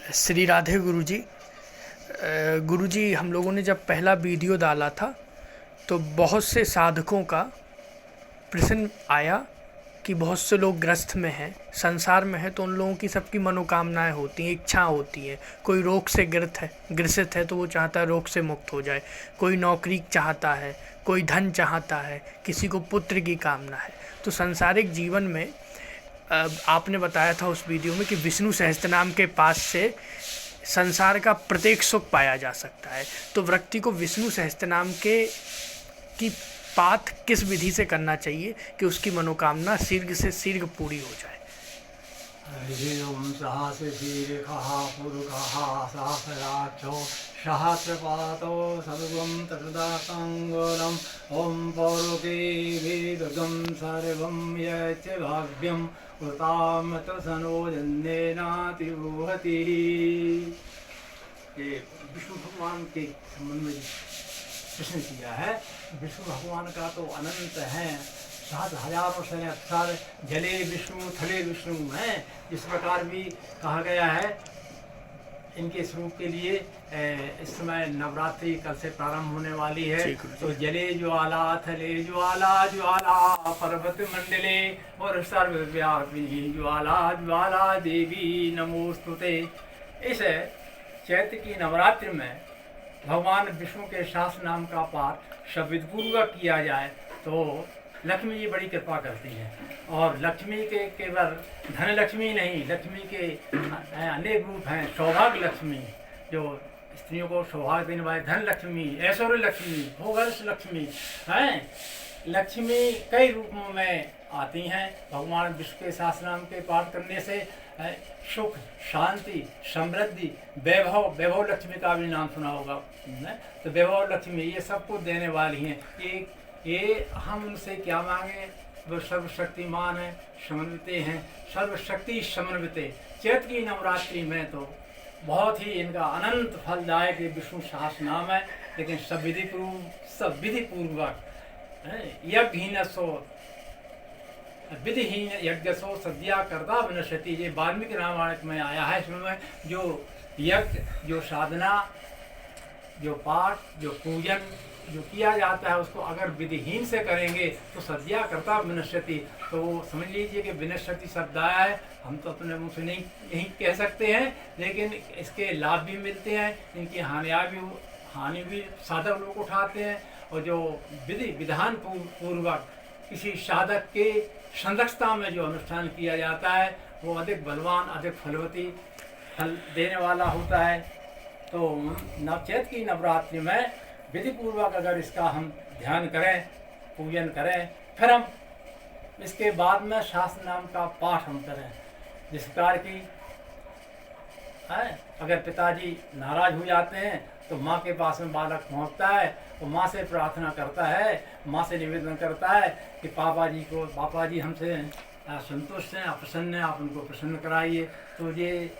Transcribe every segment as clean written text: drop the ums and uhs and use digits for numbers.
श्री राधे गुरुजी हम लोगों ने जब पहला वीडियो डाला था तो बहुत से साधकों का प्रश्न आया कि बहुत से लोग ग्रस्त में हैं, संसार में हैं, तो उन लोगों की सबकी मनोकामनाएं होती हैं, इच्छा होती हैं। कोई रोग से ग्रसित है तो वो चाहता है रोग से मुक्त हो जाए, कोई नौकरी चाहता है, कोई धन चाहता है, किसी को पुत्र की कामना है। तो सांसारिक जीवन में आपने बताया था उस वीडियो में कि विष्णु सहस्त्रनाम के पास से संसार का प्रत्येक सुख पाया जा सकता है। तो व्यक्ति को विष्णु सहस्त्रनाम की पाठ किस विधि से करना चाहिए कि उसकी मनोकामना शीघ्र से शीघ्र पूरी हो जाए? ओम सहस्रशीर्षः पुरुषः सहस्राक्षो सहस्रपातो सर्वं तदाकाङ्गोलम् ओम पौरुकेभिर्गं सर्वं यच्च भाव्यं वृतामतसनोजन्येनातिबृहति। ये विष्णु भगवान के संबंध में प्रश्न किया है। विष्णु भगवान का तो अनंत है, 7,000 से अक्षर, जले विष्णु थले विष्णु हैं। इस प्रकार भी कहा गया है इनके स्वरूप के लिए। इस समय नवरात्रि कल से प्रारंभ होने वाली है। तो जले ज्वाला थले ज्वाला ज्वाला पर्वत मंडले और सर्वव्यापी ज्वाला ज्वाला देवी नमोस्तुते। इस चैत्र की नवरात्रि में भगवान विष्णु के सहस्र नाम का पाठ शब्दपूर्वक किया जाए तो लक्ष्मी जी बड़ी कृपा करती है। और लक्ष्मी के केवल धन लक्ष्मी नहीं, लक्ष्मी के अनेक रूप हैं। सौभाग्य लक्ष्मी जो स्त्रियों को सौभाग्य देने वाले, धन लक्ष्मी, ऐश्वर्य लक्ष्मी, भोगर्ष लक्ष्मी हैं। लक्ष्मी कई रूपों में आती हैं। भगवान विष्णु के सहस्र नाम के पाठ करने से सुख, शांति, समृद्धि, वैभव लक्ष्मी का भी नाम सुना होगा। तो वैभव लक्ष्मी ये सब कुछ देने वाली हैं। ये हम उनसे क्या मांगे? वो सर्वशक्तिमान है, समन्वित हैं, सर्वशक्ति समन्वित। चैत्र की नवरात्रि में तो बहुत ही इनका अनंत फलदायक विष्णु सहस्र नाम है। लेकिन सब विधि पूर्वक यज्ञहीन सो विधिहीन यज्ञ सो सद्या करता विनश्यति। ये वाल्मीकि रामायण में आया है। इसमें जो यज्ञ, जो साधना, जो पाठ, जो पूजन जो किया जाता है उसको अगर विधिहीन से करेंगे तो सद्या करता विनश्यति। तो समझ लीजिए कि विनश्यति शब्द आया है। हम तो अपने मुँह से नहीं कह सकते हैं, लेकिन इसके लाभ भी मिलते हैं, इनकी हानि भी साधक लोग उठाते हैं। और जो विधान पूर्वक किसी साधक के संरक्षता में जो अनुष्ठान किया जाता है वो अधिक बलवान, अधिक फलवती, फल देने वाला होता है। तो चैत्र की नवरात्रि में विधि पूर्वक अगर इसका हम ध्यान करें, पूजन करें, फिर हम इसके बाद में शास्त्र नाम का पाठ हम करें। जिस प्रकार की अगर पिताजी नाराज हो जाते हैं तो माँ के पास में बालक पहुँचता है, तो माँ से प्रार्थना करता है, माँ से निवेदन करता है कि पापा जी हमसे संतुष्ट हैं, अप्रसन्न हैं, आप उनको प्रसन्न कराइए। तो ये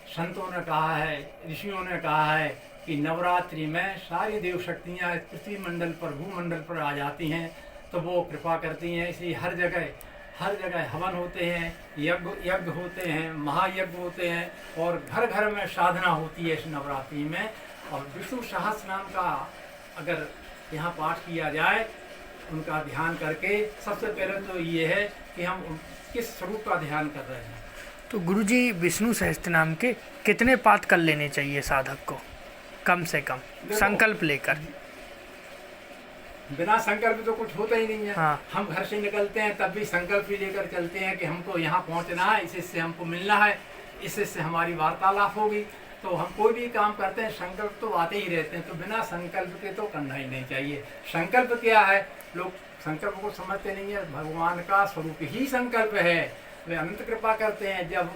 संतों ने कहा है, ऋषियों ने कहा है कि नवरात्रि में सारी देव शक्तियाँ पृथ्वी मंडल पर, भूमंडल पर आ जाती हैं, तो वो कृपा करती हैं। इसलिए हर जगह हवन होते हैं, यज्ञ होते हैं, महायज्ञ होते हैं, और घर घर में साधना होती है इस नवरात्रि में। और विष्णु सहस्र नाम का अगर यहाँ पाठ किया जाए, उनका ध्यान करके, सबसे पहले तो ये है कि हम किस स्वरूप का ध्यान कर रहे हैं। तो गुरुजी विष्णु सहस्त्रनाम के कितने पाठ कर लेने चाहिए साधक को, कम से कम संकल्प लेकर? बिना संकल्प तो कुछ होता ही नहीं है। हाँ। हम घर से निकलते हैं तब भी संकल्प ही लेकर चलते हैं कि हमको यहाँ पहुँचना है, इससे हमको मिलना है, इससे हमारी वार्तालाप होगी। तो हम कोई भी काम करते हैं संकल्प तो आते ही रहते हैं। तो बिना संकल्प के तो करना ही नहीं चाहिए। संकल्प क्या है? लोग संकल्प को समझते नहीं है। भगवान का स्वरूप ही संकल्प है। वे अनंत कृपा करते हैं। जब